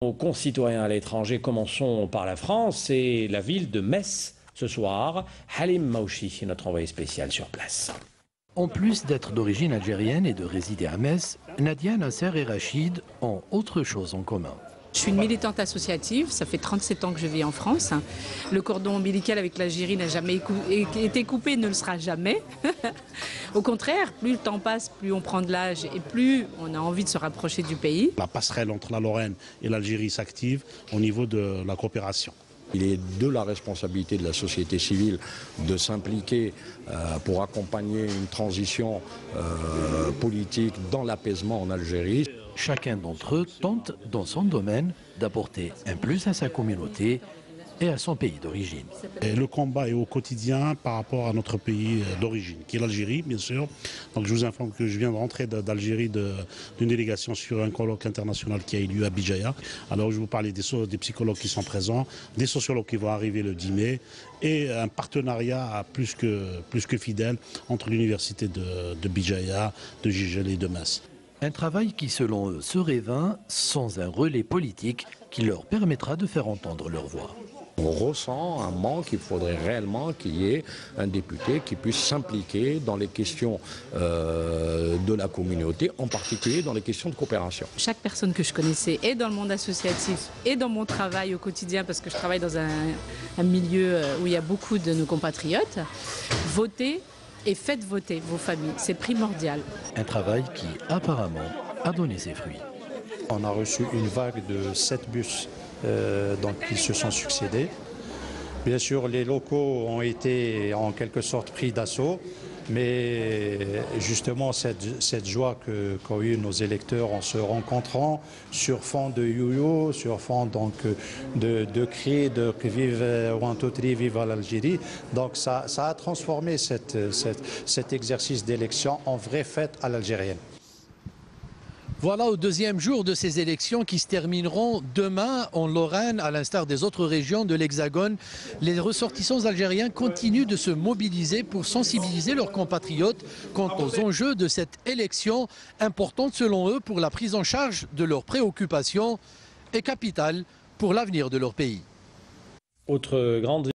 Aux concitoyens à l'étranger, commençons par la France et la ville de Metz. Ce soir, Halim Maouchi, notre envoyé spécial sur place. En plus d'être d'origine algérienne et de résider à Metz, Nadia, Nasser et Rachid ont autre chose en commun. Je suis une militante associative, ça fait 37 ans que je vis en France. Le cordon ombilical avec l'Algérie n'a jamais été coupé, ne le sera jamais. Au contraire, plus le temps passe, plus on prend de l'âge et plus on a envie de se rapprocher du pays. La passerelle entre la Lorraine et l'Algérie s'active au niveau de la coopération. Il est de la responsabilité de la société civile de s'impliquer pour accompagner une transition politique dans l'apaisement en Algérie. Chacun d'entre eux tente, dans son domaine, d'apporter un plus à sa communauté et à son pays d'origine. Le combat est au quotidien par rapport à notre pays d'origine, qui est l'Algérie, bien sûr. Donc je vous informe que je viens de rentrer d'Algérie d'une délégation sur un colloque international qui a eu lieu à Bijaya. Alors je vous parlais des psychologues qui sont présents, des sociologues qui vont arriver le 10 mai et un partenariat plus que fidèle entre l'université de Bijaya, de Gigel et de Metz. Un travail qui, selon eux, serait vain sans un relais politique qui leur permettra de faire entendre leur voix. On ressent un manque, il faudrait réellement qu'il y ait un député qui puisse s'impliquer dans les questions de la communauté, en particulier dans les questions de coopération. Chaque personne que je connaissais, et dans le monde associatif, et dans mon travail au quotidien, parce que je travaille dans un milieu où il y a beaucoup de nos compatriotes, votez et faites voter vos familles, c'est primordial. Un travail qui, apparemment, a donné ses fruits. On a reçu une vague de 7 bus qui se sont succédés. Bien sûr, les locaux ont été en quelque sorte pris d'assaut, mais justement cette joie qu'ont eu nos électeurs en se rencontrant sur fond de yo-yo, sur fond de cris de que vive Ouantoutri, vive l'Algérie. Donc ça a transformé cet exercice d'élection en vraie fête à l'algérienne. Voilà au deuxième jour de ces élections qui se termineront demain en Lorraine, à l'instar des autres régions de l'Hexagone. Les ressortissants algériens continuent de se mobiliser pour sensibiliser leurs compatriotes quant aux enjeux de cette élection importante selon eux pour la prise en charge de leurs préoccupations et capitale pour l'avenir de leur pays. Autre grande